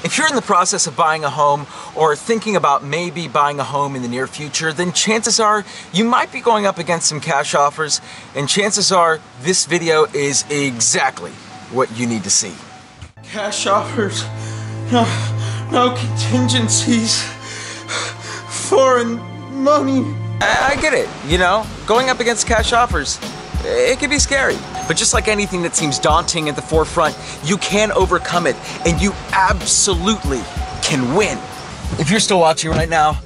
If you're in the process of buying a home or thinking about maybe buying a home in the near future, then chances are you might be going up against some cash offers, and chances are this video is exactly what you need to see. Cash offers, no contingencies, foreign money. I get it, you know, going up against cash offers, it can be scary. But just like anything that seems daunting at the forefront, you can overcome it, and you absolutely can win. If you're still watching right now,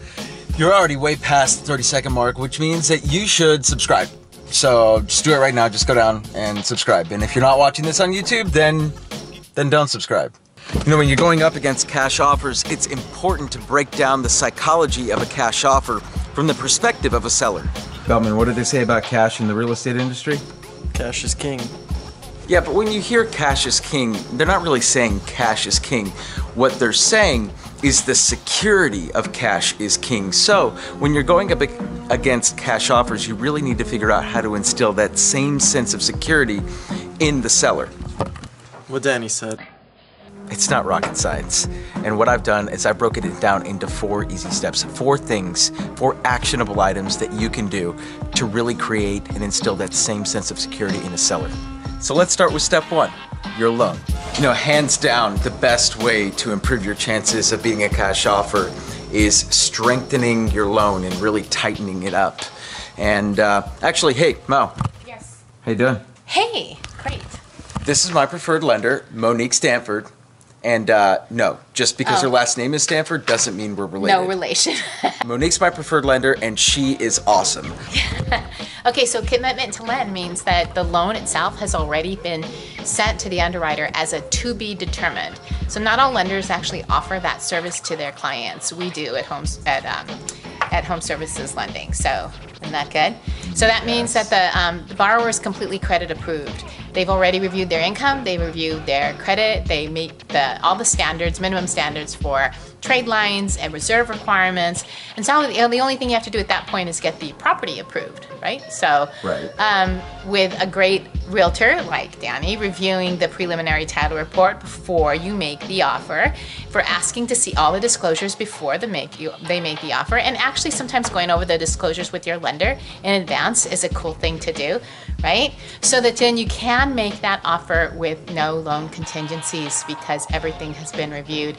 you're already way past the 30-second mark, which means that you should subscribe. So just do it right now, just go down and subscribe. And if you're not watching this on YouTube, then don't subscribe. You know, when you're going up against cash offers, it's important to break down the psychology of a cash offer from the perspective of a seller. Beltman, what did they say about cash in the real estate industry? Cash is king. Yeah, but when you hear cash is king, they're not really saying cash is king. What they're saying is the security of cash is king. So when you're going up against cash offers, you really need to figure out how to instill that same sense of security in the seller. What Danny said. It's not rocket science. And what I've done is I broke it down into 4 easy steps, 4 things, 4 actionable items that you can do to really create and instill that same sense of security in a seller. So let's start with step 1, your loan. You know, hands down, the best way to improve your chances of being a cash offer is strengthening your loan and really tightening it up. And actually, hey, Mo. Yes. How you doing? Hey, great. This is my preferred lender, Monique Stanford. And no, just because her last name is Stanford doesn't mean we're related. No relation. Monique's my preferred lender, and she is awesome. Okay, so commitment to lend means that the loan itself has already been sent to the underwriter as a to be determined. So not all lenders actually offer that service to their clients. We do at Home Services Lending. So isn't that good? So that means that the borrower is completely credit approved. They've already reviewed their income, they reviewed their credit, they meet all the standards, minimum standards for trade lines and reserve requirements. And so the only thing you have to do at that point is get the property approved, right? So with a great realtor like Danny reviewing the preliminary title report before you make the offer, for asking to see all the disclosures before they make the offer, and actually sometimes going over the disclosures with your lender in advance is a cool thing to do, right? So that then you can make that offer with no loan contingencies because everything has been reviewed.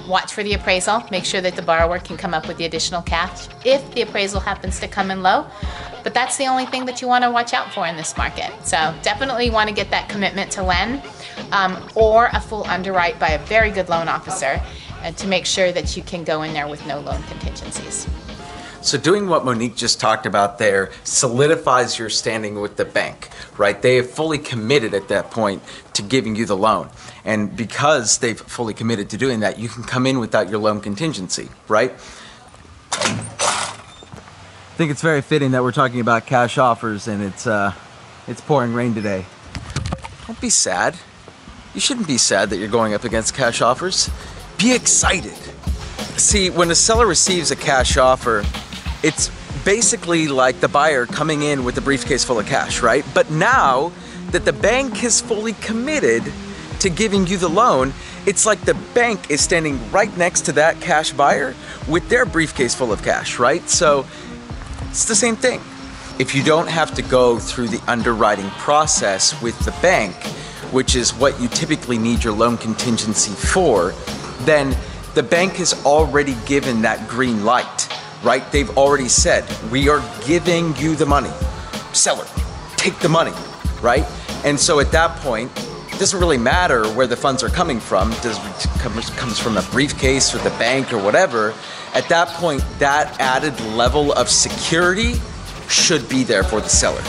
Watch for the appraisal. Make sure that the borrower can come up with the additional cash if the appraisal happens to come in low. But that's the only thing that you want to watch out for in this market. So definitely want to get that commitment to lend or a full underwrite by a very good loan officer to make sure that you can go in there with no loan contingencies. So doing what Monique just talked about there solidifies your standing with the bank, right? They have fully committed at that point to giving you the loan. And because they've fully committed to doing that, you can come in without your loan contingency, right? I think it's very fitting that we're talking about cash offers and it's pouring rain today. Don't be sad. You shouldn't be sad that you're going up against cash offers. Be excited. See, when a seller receives a cash offer, it's basically like the buyer coming in with a briefcase full of cash, right? But now that the bank has fully committed to giving you the loan, it's like the bank is standing right next to that cash buyer with their briefcase full of cash, right? So it's the same thing. If you don't have to go through the underwriting process with the bank, which is what you typically need your loan contingency for, then the bank has already given that green light, right? They've already said, we are giving you the money. Seller, take the money, right? And so at that point, it doesn't really matter where the funds are coming from. It comes from a briefcase or the bank or whatever. At that point, that added level of security should be there for the seller.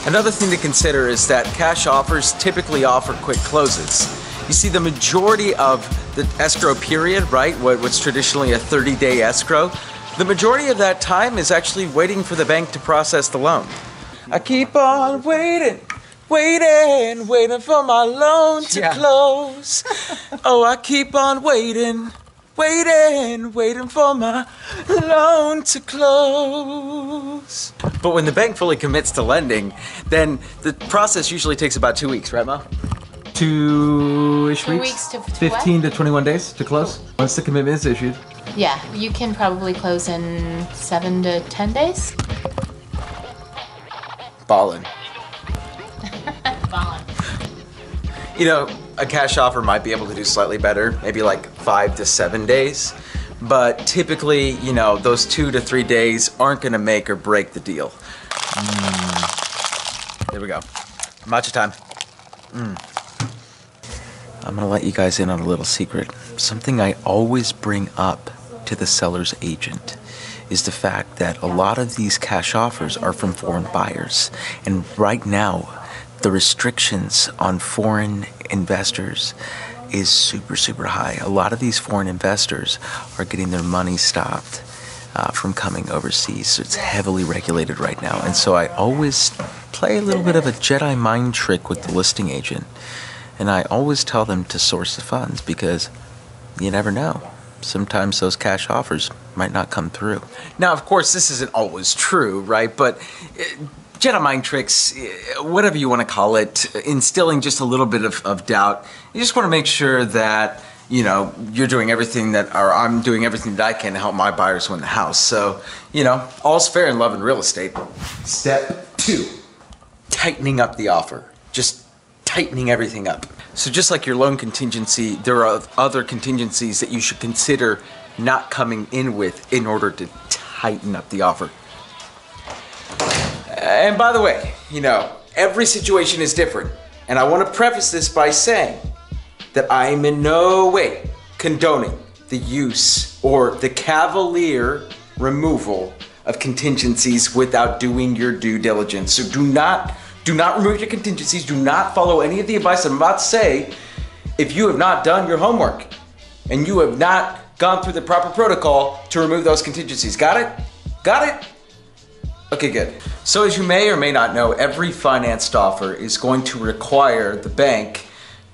Another thing to consider is that cash offers typically offer quick closes. You see, the majority of the escrow period, right, what's traditionally a 30-day escrow, the majority of that time is actually waiting for the bank to process the loan. I keep on waiting for my loan to close. Oh, I keep on waiting for my loan to close. But when the bank fully commits to lending, then the process usually takes about 2 weeks, right, Mo? 2-ish 2 weeks. weeks to 15 to 21 days to close. Once the commitment is issued. Yeah, you can probably close in 7 to 10 days. Ballin'. Ballin'. You know, a cash offer might be able to do slightly better, maybe like 5 to 7 days. But typically, you know, those 2 to 3 days aren't gonna make or break the deal. There we go. Matcha time. I'm gonna let you guys in on a little secret. Something I always bring up to the seller's agent is the fact that a lot of these cash offers are from foreign buyers. And right now, the restrictions on foreign investors is super, super high. A lot of these foreign investors are getting their money stopped from coming overseas. So it's heavily regulated right now. And so I always play a little bit of a Jedi mind trick with the listing agent. And I always tell them to source the funds because you never know. Sometimes those cash offers might not come through. Now, of course, this isn't always true, right? But Jedi mind tricks, whatever you want to call it, instilling just a little bit of doubt. You just want to make sure that, you know, you're doing everything that, or I'm doing everything that I can to help my buyers win the house. So, you know, all's fair in love and real estate. Step 2, tightening up the offer. Just tightening everything up. So just like your loan contingency, there are other contingencies that you should consider not coming in with in order to tighten up the offer. And by the way, you know, every situation is different. And I want to preface this by saying that I am in no way condoning the use or the cavalier removal of contingencies without doing your due diligence. So do not remove your contingencies. Do not follow any of the advice I'm about to say if you have not done your homework and you have not gone through the proper protocol to remove those contingencies. Got it? Got it? Okay, good. So as you may or may not know, every financed offer is going to require the bank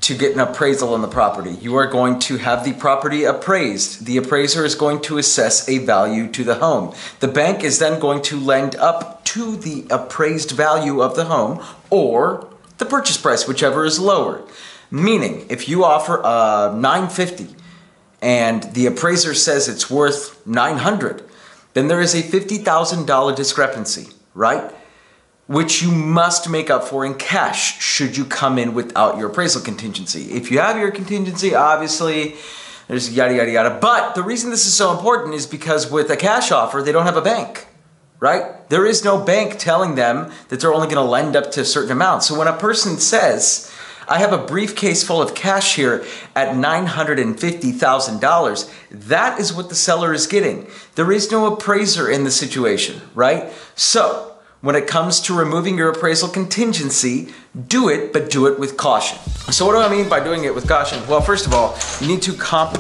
to get an appraisal on the property. You are going to have the property appraised. The appraiser is going to assess a value to the home. The bank is then going to lend up to the appraised value of the home or the purchase price, whichever is lower. Meaning, if you offer $950 and the appraiser says it's worth $900, then there is a $50,000 discrepancy, right? Which you must make up for in cash should you come in without your appraisal contingency. If you have your contingency, obviously, there's yada, yada, yada. But the reason this is so important is because with a cash offer, they don't have a bank, right? There is no bank telling them that they're only gonna lend up to a certain amount. So when a person says, I have a briefcase full of cash here at $950,000, that is what the seller is getting. There is no appraiser in the situation, right? So, when it comes to removing your appraisal contingency, do it, but do it with caution. So what do I mean by doing it with caution? Well, first of all, you need to comp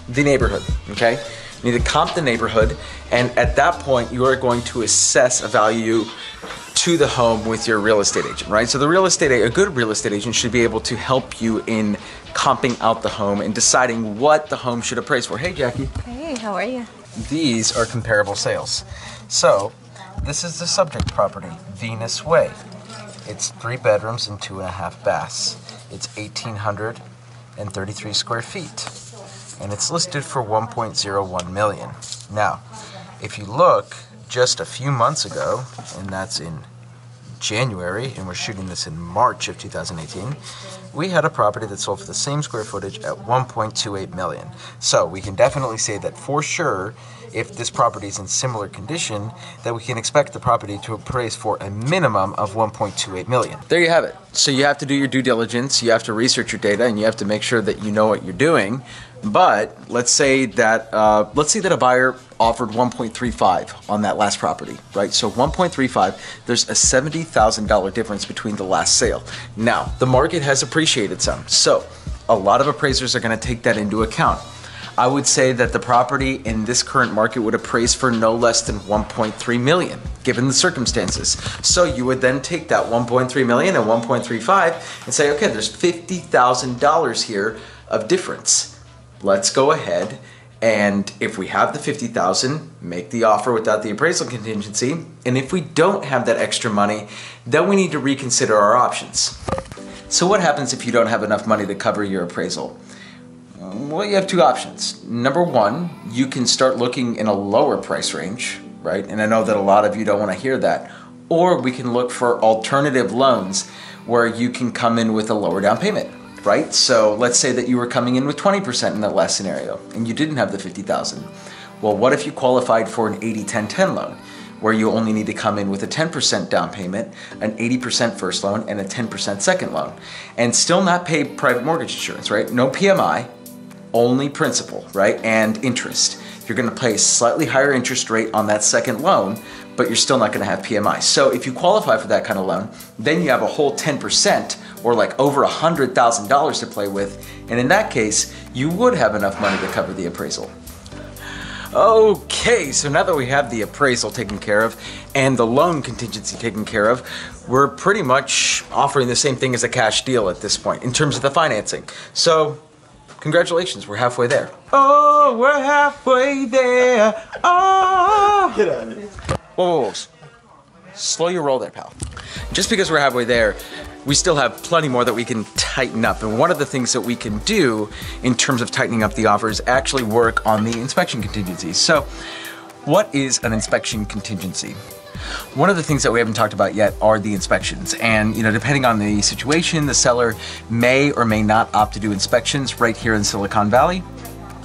the neighborhood, okay? You need to comp the neighborhood, and at that point, you are going to assess a value to the home with your real estate agent, right? So a good real estate agent should be able to help you in comping out the home and deciding what the home should appraise for. Hey, Jackie. Hey, how are you? These are comparable sales. So, this is the subject property, Venus Way. It's 3 bedrooms and 2.5 baths. It's 1,833 square feet. And it's listed for $1.01 million. Now, if you look just a few months ago, and that's in January, and we're shooting this in March of 2018, we had a property that sold for the same square footage at $1.28 million. So we can definitely say that for sure, if this property is in similar condition, that we can expect the property to appraise for a minimum of $1.28 million. There you have it. So you have to do your due diligence, you have to research your data, and you have to make sure that you know what you're doing. But let's say that a buyer offered 1.35 on that last property, right? So 1.35, there's a $70,000 difference between the last sale. Now, the market has appreciated some, so a lot of appraisers are going to take that into account. I would say that the property in this current market would appraise for no less than 1.3 million, given the circumstances. So you would then take that 1.3 million and 1.35 and say, okay, there's $50,000 here of difference. Let's go ahead and if we have the $50,000, make the offer without the appraisal contingency. And if we don't have that extra money, then we need to reconsider our options. So what happens if you don't have enough money to cover your appraisal? Well, you have two options. Number one, you can start looking in a lower price range, right? And I know that a lot of you don't want to hear that. Or we can look for alternative loans where you can come in with a lower down payment, right? So let's say that you were coming in with 20% in that last scenario and you didn't have the $50,000. Well, what if you qualified for an 80-10-10 loan, where you only need to come in with a 10% down payment, an 80% first loan, and a 10% second loan, and still not pay private mortgage insurance, right? No PMI, only principal, right? And interest. You're gonna pay a slightly higher interest rate on that second loan, but you're still not gonna have PMI. So if you qualify for that kind of loan, then you have a whole 10% or like over $100,000 to play with. And in that case, you would have enough money to cover the appraisal. Okay, so now that we have the appraisal taken care of and the loan contingency taken care of, we're pretty much offering the same thing as a cash deal at this point in terms of the financing. So, congratulations, we're halfway there. Oh, we're halfway there. Oh. Get out of here. Whoa. Slow your roll there, pal. Just because we're halfway there, we still have plenty more that we can tighten up. And one of the things that we can do in terms of tightening up the offer is actually work on the inspection contingencies. So what is an inspection contingency? One of the things that we haven't talked about yet are the inspections. And depending on the situation, the seller may or may not opt to do inspections right here in Silicon Valley.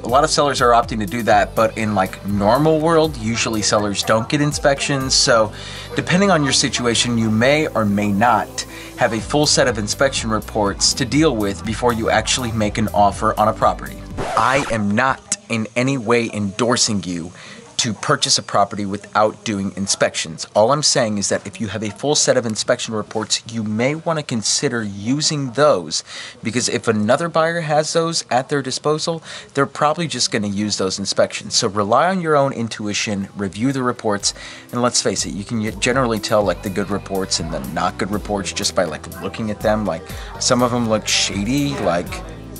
A lot of sellers are opting to do that, but in like normal world, usually sellers don't get inspections. So depending on your situation, you may or may not have a full set of inspection reports to deal with before you actually make an offer on a property. I am not in any way endorsing you to purchase a property without doing inspections. All I'm saying is that if you have a full set of inspection reports, you may want to consider using those, because if another buyer has those at their disposal, they're probably just going to use those inspections. So rely on your own intuition, review the reports, and let's face it, you can generally tell like the good reports and the not good reports just by like looking at them. Like some of them look shady,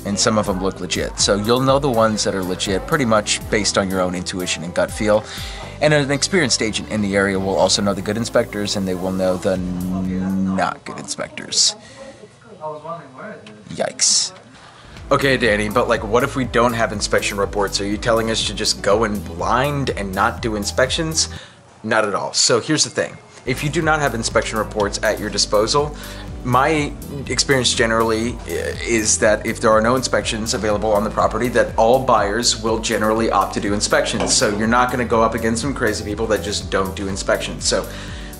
and some of them look legit. So you'll know the ones that are legit pretty much based on your own intuition and gut feel. And an experienced agent in the area will also know the good inspectors, and they will know the not good inspectors. Yikes. Okay, Danny, but like what if we don't have inspection reports? Are you telling us to just go in blind and not do inspections? Not at all. So here's the thing. If you do not have inspection reports at your disposal, my experience generally is that if there are no inspections available on the property, that all buyers will generally opt to do inspections. So you're not going to go up against some crazy people that just don't do inspections. So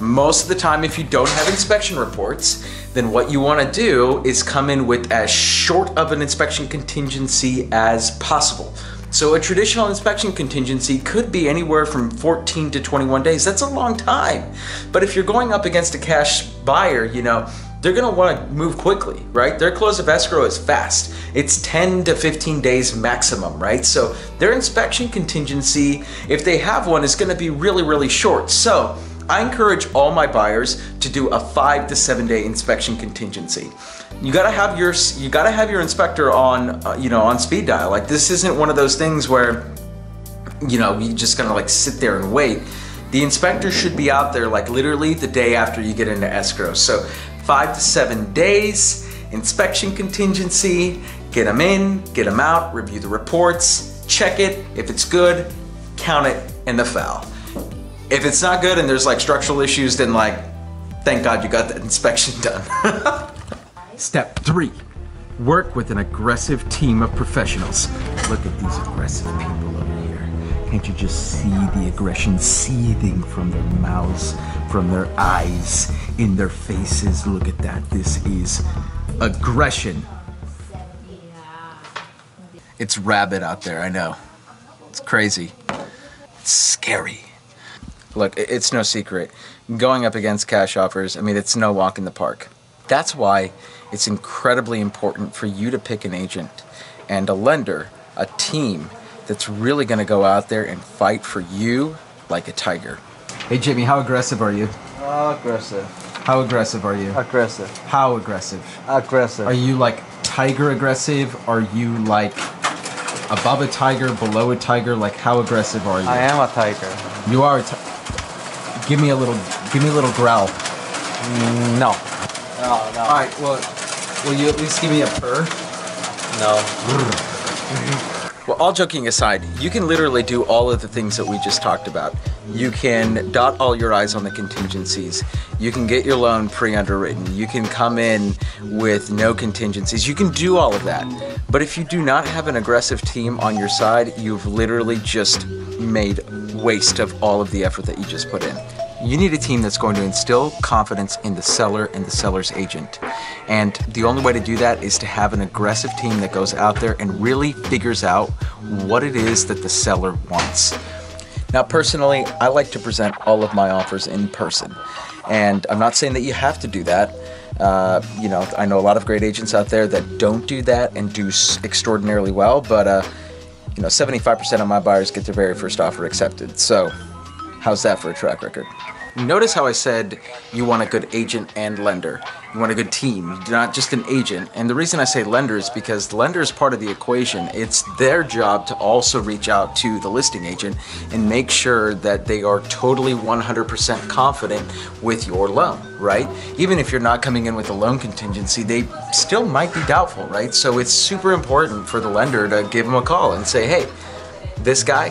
most of the time, if you don't have inspection reports, then what you want to do is come in with as short of an inspection contingency as possible. So a traditional inspection contingency could be anywhere from 14 to 21 days. That's a long time. But if you're going up against a cash buyer, they're gonna wanna move quickly, right? Their close of escrow is fast. It's 10 to 15 days maximum, right? So their inspection contingency, if they have one, is gonna be really, really short. So I encourage all my buyers to do a 5 to 7 day inspection contingency. You gotta have your inspector on on speed dial. Like this isn't one of those things where you're just gonna like sit there and wait. The inspector should be out there like literally the day after you get into escrow. So 5 to 7 days, inspection contingency, get them in, get them out, review the reports, check it. If it's good, count it in the foul. If it's not good and there's like structural issues, then like, thank God you got that inspection done. Step 3, work with an aggressive team of professionals. Look at these aggressive people over here. Can't you just see the aggression seething from their mouths, from their eyes, in their faces? Look at that. This is aggression. It's rabid out there, I know. It's crazy. It's scary. Look, it's no secret. Going up against cash offers, it's no walk in the park. That's why it's incredibly important for you to pick an agent and a lender, a team that's really going to go out there and fight for you like a tiger. Hey Jimmy, how aggressive are you? Aggressive. How aggressive are you? Aggressive. How aggressive? Aggressive. Are you like tiger aggressive? Are you like above a tiger, below a tiger? Like how aggressive are you? I am a tiger. You are a give me a little growl. No. No. All right, well, will you at least give me a purr? No. Well, all joking aside, you can literally do all of the things that we just talked about. You can dot all your I's on the contingencies. You can get your loan pre-underwritten. You can come in with no contingencies. You can do all of that. But if you do not have an aggressive team on your side, you've literally just made waste of all of the effort that you just put in. You need a team that's going to instill confidence in the seller and the seller's agent. And the only way to do that is to have an aggressive team that goes out there and really figures out what it is that the seller wants. Now, personally, I like to present all of my offers in person. And I'm not saying that you have to do that. You know, I know a lot of great agents out there that don't do that and do extraordinarily well, but you know, 75% of my buyers get their very first offer accepted. So how's that for a track record? Notice how I said you want a good agent and lender. You want a good team, not just an agent. And the reason I say lender is because the lender is part of the equation. It's their job to also reach out to the listing agent and make sure that they are totally 100% confident with your loan, right? Even if you're not coming in with a loan contingency, they still might be doubtful, right? So it's super important for the lender to give them a call and say, hey, this guy,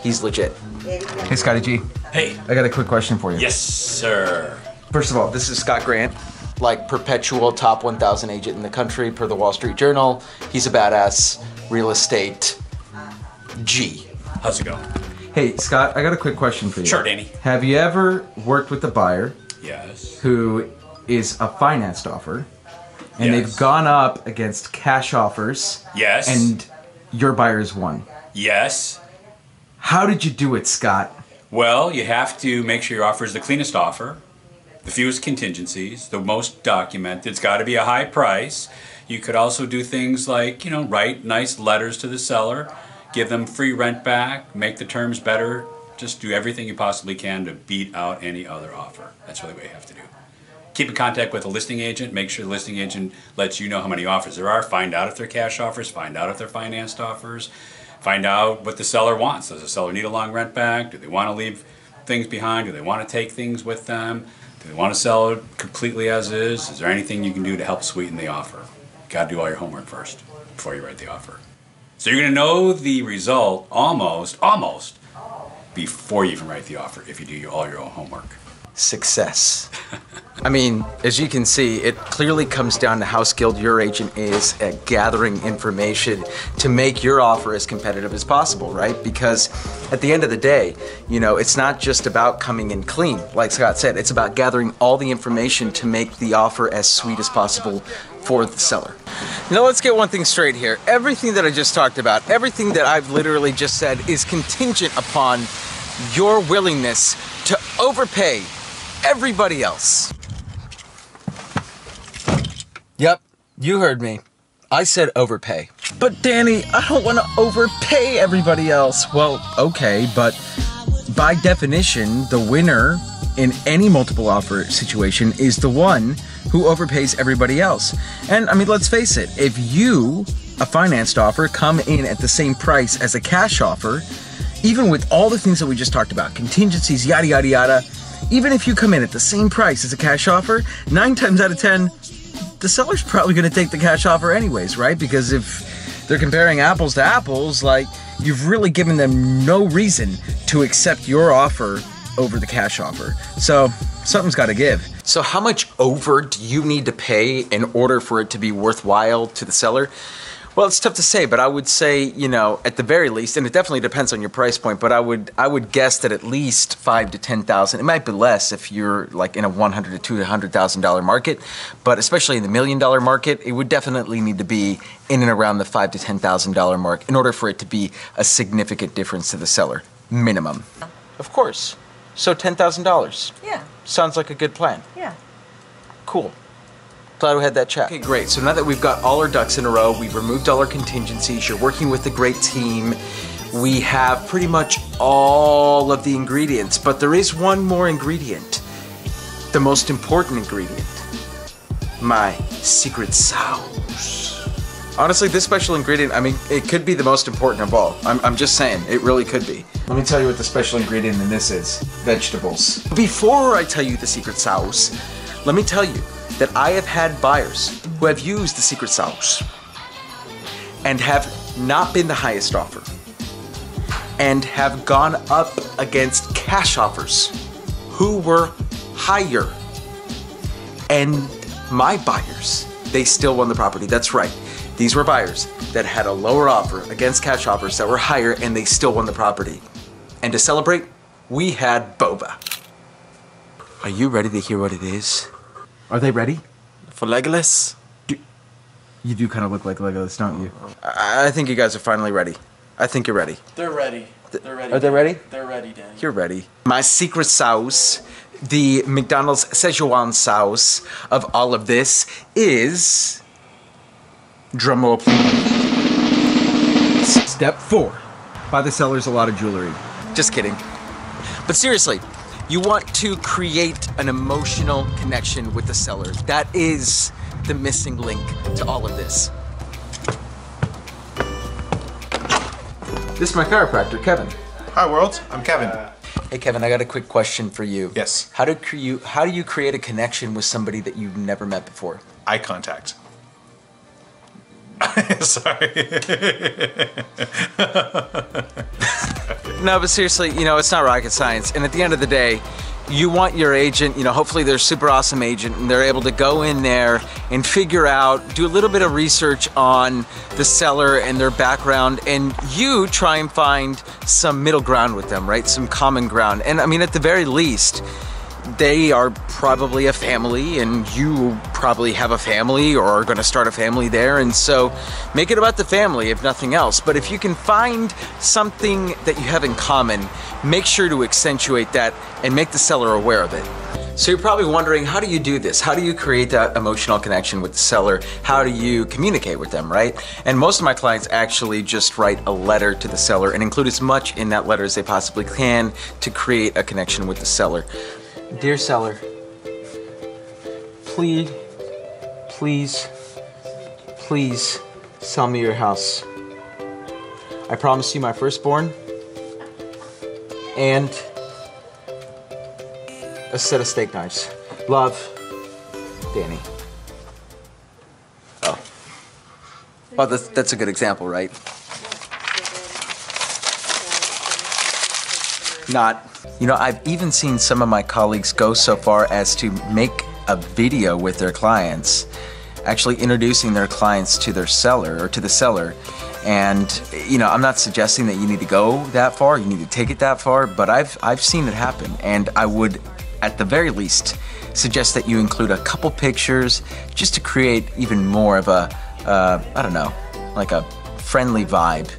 he's legit. Hey, Scotty G. Hey. I got a quick question for you. Yes, sir. First of all, this is Scott Grant, like perpetual top 1,000 agent in the country per the Wall Street Journal. He's a badass real estate G. How's it going? Hey, Scott, I got a quick question for you. Sure, Danny. Have you ever worked with a buyer Yes. who is a financed offer and Yes. they've gone up against cash offers Yes. and your buyer's won? Yes. How did you do it, Scott? Well, you have to make sure your offer is the cleanest offer, the fewest contingencies, the most documented. It's got to be a high price. You could also do things like, you know, write nice letters to the seller, give them free rent back, make the terms better. Just do everything you possibly can to beat out any other offer. That's really what you have to do. Keep in contact with a listing agent. Make sure the listing agent lets you know how many offers there are. Find out if they're cash offers. Find out if they're financed offers. Find out what the seller wants. Does the seller need a long rent back? Do they want to leave things behind? Do they want to take things with them? Do they want to sell it completely as is? Is there anything you can do to help sweeten the offer? You got to do all your homework first before you write the offer. So you're going to know the result almost before you even write the offer if you do all your own homework. Success. I mean, as you can see, it clearly comes down to how skilled your agent is at gathering information to make your offer as competitive as possible, right? Because at the end of the day, you know, it's not just about coming in clean. Like Scott said, it's about gathering all the information to make the offer as sweet as possible for the seller. Now let's get one thing straight here. Everything that I just talked about, everything that I've literally just said is contingent upon your willingness to overpay everybody else. Yep, you heard me. I said overpay. But Danny, I don't want to overpay everybody else. Well, okay, but by definition, the winner in any multiple offer situation is the one who overpays everybody else. And I mean, let's face it, if you, a financed offer, come in at the same price as a cash offer, even with all the things that we just talked about, contingencies, yada, yada, yada, even if you come in at the same price as a cash offer, 9 times out of 10, the seller's probably going to take the cash offer anyways, right? Because if they're comparing apples to apples, like, you've really given them no reason to accept your offer over the cash offer. So something's got to give. So how much over do you need to pay in order for it to be worthwhile to the seller? Well, it's tough to say, but I would say, you know, at the very least, and it definitely depends on your price point, but I would guess that at least $5,000 to $10,000. It might be less if you're like in a $100,000 to $200,000 market, but especially in the $1 million market, it would definitely need to be in and around the $5,000 to $10,000 mark in order for it to be a significant difference to the seller, minimum. Of course. So $10,000. Yeah. Sounds like a good plan. Yeah. Cool. Glad we had that chat. Okay, great. So now that we've got all our ducks in a row, we've removed all our contingencies, you're working with a great team, we have pretty much all of the ingredients, but there is one more ingredient. The most important ingredient. My secret sauce. Honestly, this special ingredient, I mean, it could be the most important of all. I'm just saying, it really could be. Let me tell you what the special ingredient in this is. Vegetables. Before I tell you the secret sauce, let me tell you that I have had buyers who have used the secret sauce and have not been the highest offer and have gone up against cash offers who were higher. And my buyers, they still won the property. That's right. These were buyers that had a lower offer against cash offers that were higher, and they still won the property. And to celebrate, we had boba. Are you ready to hear what it is? Are they ready? For Legolas? You do kind of look like Legolas, don't you? I think you guys are finally ready. I think you're ready. They're ready. They're ready. Are they ready? They're ready, Danny. You're ready. My secret sauce, the McDonald's Szechuan sauce of all of this is... drumroll please. Step 4. Buy the sellers a lot of jewelry. Just kidding. But seriously, you want to create an emotional connection with the seller. That is the missing link to all of this. This is my chiropractor, Kevin. Hi world, I'm Kevin. Hey Kevin, I got a quick question for you. Yes. How do you create a connection with somebody that you've never met before? Eye contact. Sorry. No, but seriously, it's not rocket science. And at the end of the day, you want your agent, hopefully they're a super awesome agent and they're able to go in there and figure out, do a little bit of research on the seller and their background, and you try and find some middle ground with them, right? Some common ground. And I mean, at the very least, they are probably a family and you probably have a family or are going to start a family there, and so make it about the family if nothing else. But if you can find something that you have in common, make sure to accentuate that and make the seller aware of it. So you're probably wondering, how do you do this? How do you create that emotional connection with the seller? How do you communicate with them, right? And most of my clients actually just write a letter to the seller and include as much in that letter as they possibly can to create a connection with the seller. Dear seller, please sell me your house. I promise you my firstborn and a set of steak knives. Love, Danny. Oh. Well, that's a good example, right? Not. I've even seen some of my colleagues go so far as to make a video with their clients, actually introducing their clients to their seller or to the seller. And I'm not suggesting that you need to go that far, you need to take it that far, but I've seen it happen, and I would, at the very least, suggest that you include a couple pictures just to create even more of a, I don't know, like a friendly vibe.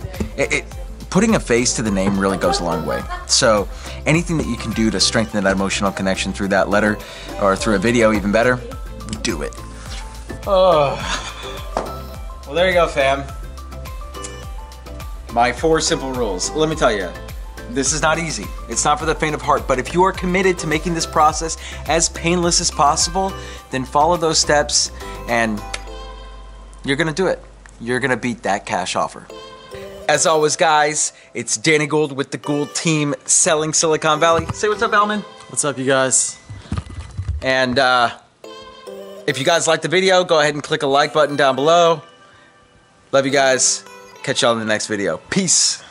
Putting a face to the name really goes a long way. So anything that you can do to strengthen that emotional connection through that letter or through a video, even better, do it. Oh, well, there you go, fam. My 4 simple rules. Let me tell you, this is not easy. It's not for the faint of heart, but if you are committed to making this process as painless as possible, then follow those steps and you're gonna do it. You're gonna beat that cash offer. As always, guys, it's Danny Gould with the Gould team selling Silicon Valley. Say what's up, Elman. What's up, you guys? And if you guys liked the video, go ahead and click a like button down below. Love you guys. Catch y'all in the next video. Peace.